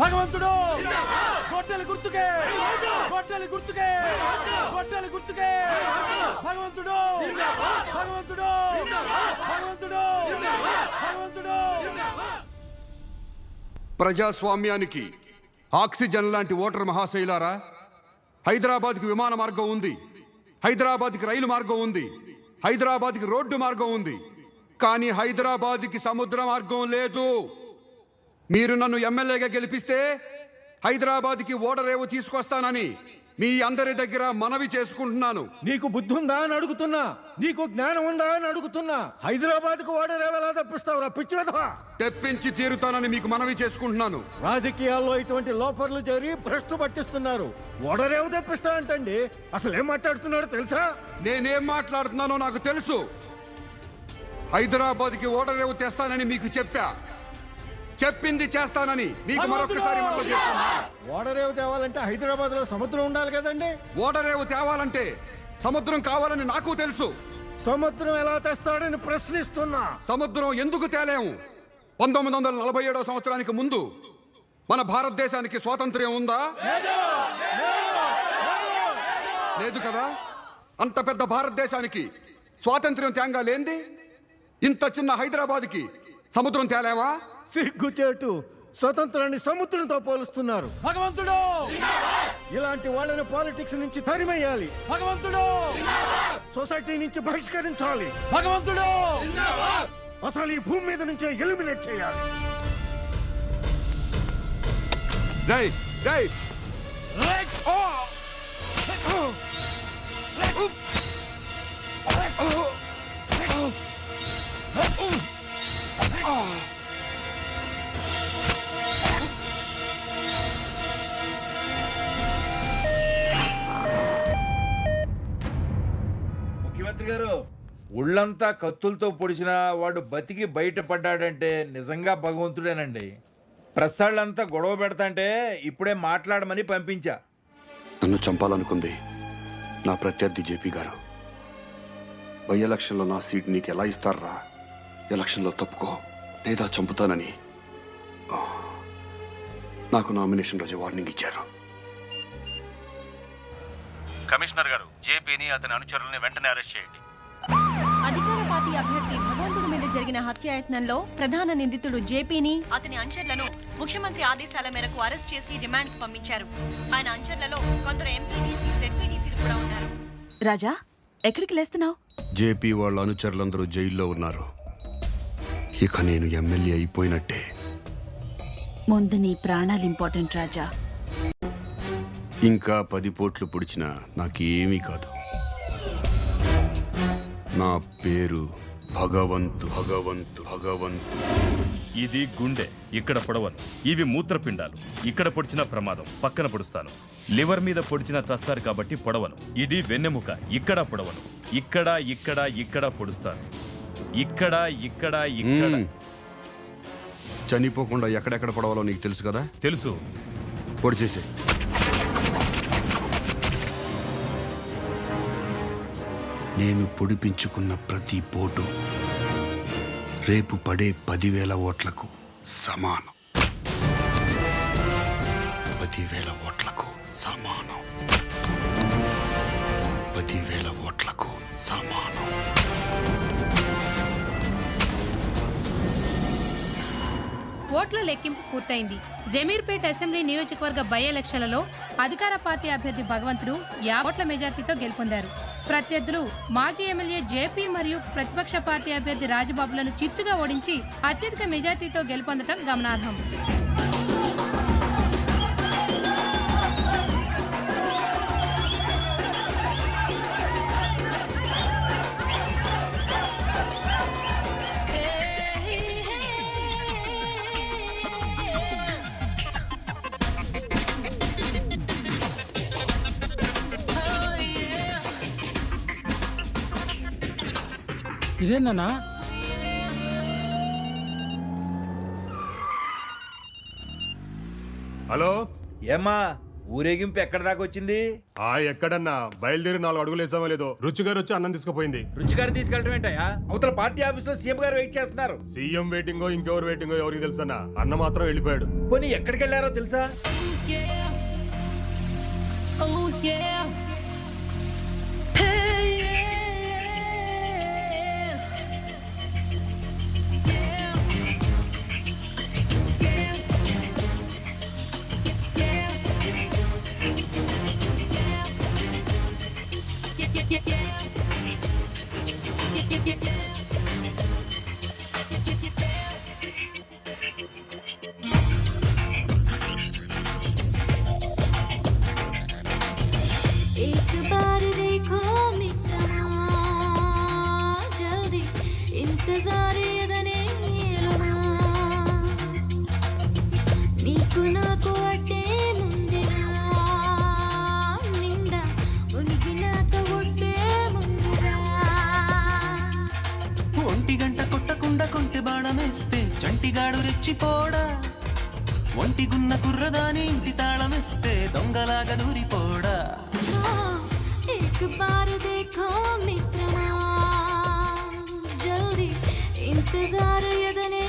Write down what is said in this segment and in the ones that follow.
భగవంతుడు గొడ్డలి గుర్తుకే, గొడ్డలి గుర్తుకే, గొడ్డలి గుర్తుకే. భగవంతుడు భగవంతుడు భగవంతుడు భగవంతుడు. ప్రజాస్వామ్యానికి ఆక్సిజన్ లాంటి ఓటర్ మహాశైలారా, హైదరాబాద్కి విమాన మార్గం ఉంది, హైదరాబాద్కి రైలు మార్గం ఉంది, హైదరాబాద్కి రోడ్డు మార్గం ఉంది, కానీ హైదరాబాద్కి సముద్ర మార్గం లేదు. మీరు నన్ను ఎమ్మెల్యేగా గెలిపిస్తే హైదరాబాద్కి ఓడరేవు తీసుకొస్తానని మీ అందరి దగ్గర మనవి చేసుకుంటున్నాను. నీకు బుద్ధి ఉందా అని అడుగుతున్నా, నీకు జ్ఞానం ఉందా అని అడుగుతున్నా. హైదరాబాద్కు ఓడరేవు ఎలా తప్పిస్తావురా పిచ్చి వెధవా? తెప్పించి తీరుతానని మీకు మనవి చేసుకుంటున్నాను. రాజకీయాల్లో ఇటువంటి లోఫర్లు చేరి భ్రష్టు పట్టిస్తున్నారు. ఓడరేవు తెప్పిస్తానంటండి, అసలు ఏం మాట్లాడుతున్నాడో తెలుసా? నేనేం మాట్లాడుతున్నానో నాకు తెలుసు. హైదరాబాద్కి ఓడరేవు తెస్తానని మీకు చెప్పా, చెప్పింది చేస్తానని మీకు మరొకసారి మనవి చేస్తున్నా. ఓడరేవు తేవాలంటే హైదరాబాద్ లో సముద్రం ఉండాలి కదండి. ఓడరేవు తేవాలంటే సముద్రం కావాలని నాకు తెలుసు. సముద్రం ఎలా తెస్తాడని ప్రశ్నిస్తున్నా. సముద్రం ఎందుకు తేలేము? 1947 సంవత్సరానికి ముందు మన భారతదేశానికి స్వాతంత్ర్యం ఉందా? లేదు కదా. అంత పెద్ద భారతదేశానికి స్వాతంత్ర్యం తేంగా లేంది ఇంత చిన్న హైదరాబాద్కి సముద్రం తేలేవా? సిగ్గుచేటు, స్వతంత్రాన్ని సముద్రంతో పోలుస్తున్నారు. భగవంతుడు ఇలాంటి వాళ్ళని పాలిటిక్స్ నుంచి తరిమేయాలి. భగవంతుడు సొసైటీ నుంచి బహిష్కరించాలి. భగవంతుడు అసలు ఈ భూమి మీద నుంచే ఎలిమినేట్ చేయాలి. రై రై ముఖ్యమంత్రి గారు, ఒళ్ళంతా కత్తులతో పొడిచిన వాడు బతికి బయటపడ్డాడంటే నిజంగా భగవంతుడేనండి. ప్రసాళ్ళంతా గొడవ పెడతాంటే ఇప్పుడే మాట్లాడమని పంపించా. నన్ను చంపాలనుకుంది నా ప్రత్యర్థి జేపీ గారు. బై ఎలక్షన్లో నా సీట్ నీకు ఎలా ఇస్తారా? ఎలక్షన్లో తప్పుకో లేదా చంపుతానని నాకు నామినేషన్ రోజు వార్నింగ్ ఇచ్చారు. కమిషనర్ గారు, జేపీని అతని అనుచరుల్ని వెంటనే అరెస్ట్ చేయండి. అధికార పార్టీ అభ్యర్థి భగవంతుడి మీద జరిగిన హత్యాయత్నంలో ప్రధాన నిందితుడు జేపీని, అతని అనుచరులను ముఖ్యమంత్రి ఆదేశాల మేరకు అరెస్ట్ చేసి రిమాండ్ కు పంపించారు. ఆయన అనుచరులలో కొందరు ఎంపీటీసీ, జెడ్పీటీసీలు కూడా ఉన్నారు. రాజా, ఎక్కడికి లేస్తున్నావు? జేపీ వాళ్ళ అనుచరులందరూ జైల్లో ఉన్నారు. ఇక నేను ఎమ్మెల్యే అయిపోయినట్టే. ముందు నీ ప్రాణాలు ఇంపార్టెంట్ రాజా. ఇంకా 10 పోట్లు పొడిచినా నాకేమీ కాదు. నా పేరు భగవంతు భగవంతు భగవంతు. ఇది గుండె, ఇక్కడ పొడవను. ఇవి మూత్రపిండాలు, ఇక్కడ పొడిచిన ప్రమాదం, పక్కన పొడుస్తాను. లివర్ మీద పొడిచిన చస్తారు కాబట్టి పొడవను. ఇది వెన్నెముక, ఇక్కడ పొడవను. ఇక్కడ ఇక్కడ ఇక్కడ పొడుస్తాను. ఇక్కడ ఇక్కడ ఇక్కడ. చనిపోకుండా ఎక్కడెక్కడ పొడవాలో నీకు తెలుసు కదా? తెలుసు. పొడిచేసే. నేను పొడిపించుకున్న ప్రతి పోటు రేపు పడే 10,000 ఓట్లకు సమానం. 10,000 ఓట్లకు సమానం. 10,000 ఓట్లకు సమానం. ఓట్ల లెక్కింపు పూర్తయింది. జమీర్పేట అసెంబ్లీ నియోజకవర్గ బై ఎలక్షన్లలో అధికార పార్టీ అభ్యర్థి భగవంతుడు 50 ఓట్ల మెజార్టీతో గెలుపొందారు. ప్రత్యర్థులు మాజీ ఎమ్మెల్యే జేపీ మరియు ప్రతిపక్ష పార్టీ అభ్యర్థి రాజబాబులను చిత్తుగా ఓడించి అత్యధిక మెజార్టీతో గెలుపొందడం గమనార్హం. ఇదేనా? హలో, ఏమ్మా, ఊరేగింపు ఎక్కడి దాకా వచ్చింది? ఎక్కడన్నా బయలుదేరి 4 అడుగులు వేసామో లేదో రుచిగారు వచ్చి అన్నం తీసుకుపోయింది. రుచిగారు తీసుకెళ్ళటం ఏంటయ్యా? అవతల పార్టీ ఆఫీస్ లో సీఎం గారు వెయిట్ చేస్తున్నారు. సీఎం వెయిటింగో ఇంకెవరు వెయిటింగో ఎవరికి తెలుసన్నా, అన్న మాత్రం వెళ్ళిపోయాడు. పోనీ ఎక్కడికి వెళ్ళారో తెలుసా? एक बार देखो मित्रमा जल्दी इंतजार ఎదనే నీకు నాకు అట్టే ముందిరా నిండా ఉనికి నాకు ఒట్టే ముందిరా 1 గంట కొట్టకుండా కొంటె బాణమేస్తే చంటిగాడు రెచ్చిపోడా ఒంటిగున్న కుర్రదాని ఇంటి తాళమిస్తే దొంగలాగా దూరిపోడా एक बार देखो मित्रमा जल्दी इंतजार ఎదనే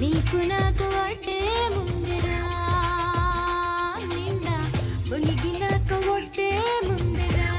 నీకు నాకు అట్టే ముందిరా నిండా ఉనికి నాకు ఒట్టే ముందిరా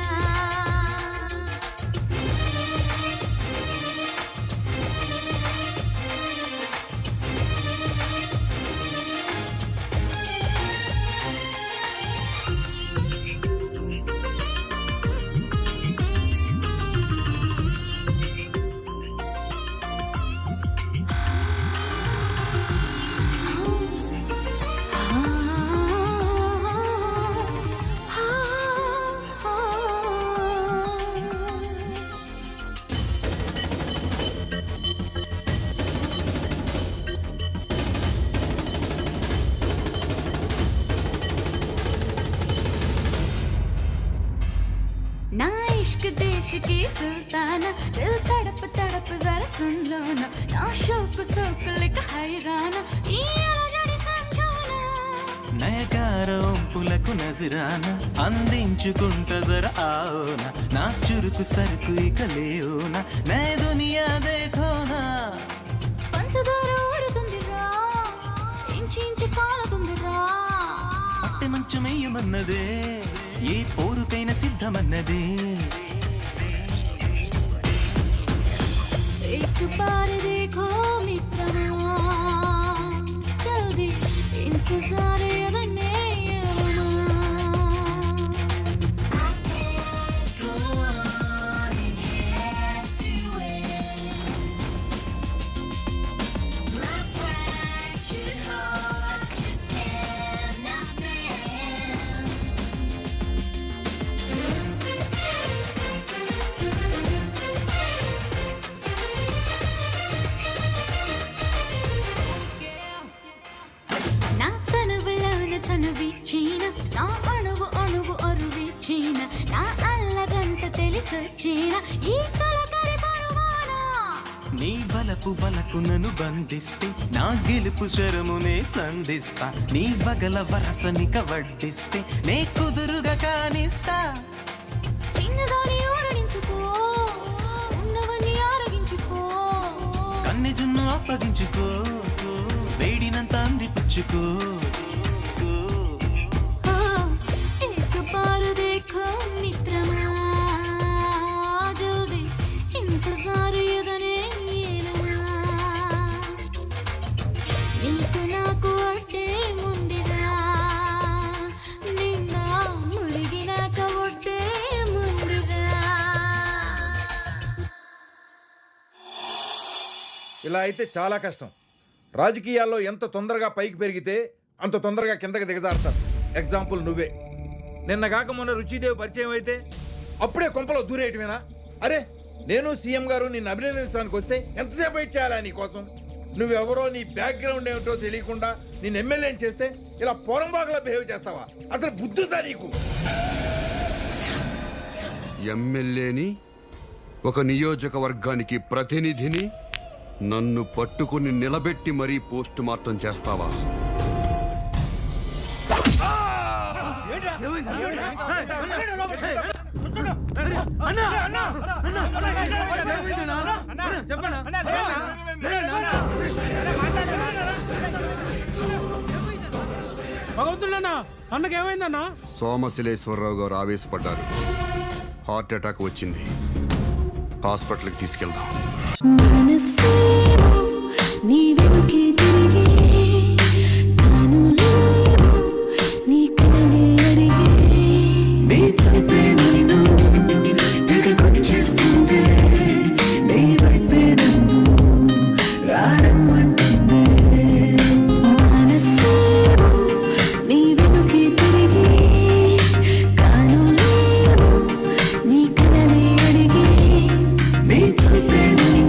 ना इश्क देश की सुल्ताना दिल तड़प तड़प जरा सुन लो ना ना शौक शौक लिख हैराना ये अलजड़ी समझोना నయగార ఒంపులకు నజరాన అందించుకుంట జర ఆవునా నా చురుకు సరుకు ఇక లేవునా నే దునియా దేఖోనా పంచదార ఊరుతుందిరా ఇంచి కాలుతుందిరా పట్టె మంచమేయమన్నదే ఏ పోరుకైన సిద్ధమన్నదే एक बार देखो मित्रमा जल्दी इंतजार ఎదనే నా తనువులోన చనువిచ్చిన నా అణువు అణువు అరువిచ్చిన నా అల్లదంత తెలిసొచ్చిన ఈ కలకరి పరువానా నీ బలపు బలకు నన్ను బంధిస్తే నా గెలుపు శరమునే సంధిస్తా నీ వగల వరసనిక వడ్డిస్తే నే కుదురుగా కానిస్తా చిన్నదాని ఊరడించుకో ఉన్నవన్నీ ఆరగించుకో కన్నె జున్ను అప్పగించుకో వేడినంత అందిపుచ్చుకో एक बार देखो मित्रमा जल्दी इंतजार ఎదనే నీకు నాకు అట్టే ముందిరా నిండా మురిగినాక ఒట్టే ముందుగా ఇలా అయితే చాలా కష్టం. రాజకీయాల్లో ఎంత తొందరగా పైకి పెరిగితే అంత తొందరగా కిందకి దిగజారుతారు. ఎగ్జాంపుల్ నువ్వే. నిన్నగాక మొన్న రుచిదేవి పరిచయం అయితే అప్పుడే కొంపలో దూరేయటమేనా? అరే నేను సీఎం గారు నిన్ను అభినందించడానికి వస్తే ఎంతసేపు వెయిట్ చేయాలా నీ కోసం? నువ్వెవరో నీ బ్యాక్గ్రౌండ్ ఏమిటో తెలియకుండా నేను ఎమ్మెల్యేని చేస్తే ఇలా పొరంబాగులా బిహేవ్ చేస్తావా? అసలు బుద్ధుందా నీకు? ఎమ్మెల్యేని, ఒక నియోజకవర్గానికి ప్రతినిధిని నన్ను పట్టుకుని నిలబెట్టి మరీ పోస్ట్ మార్టం చేస్తావా? సోమశిలేశ్వరరావు గారు ఆవేశపడ్డారు. హార్ట్ అటాక్ వచ్చింది. హాస్పిటల్కి తీసుకెళ్దాం. మనసేమో నీ వెనుకే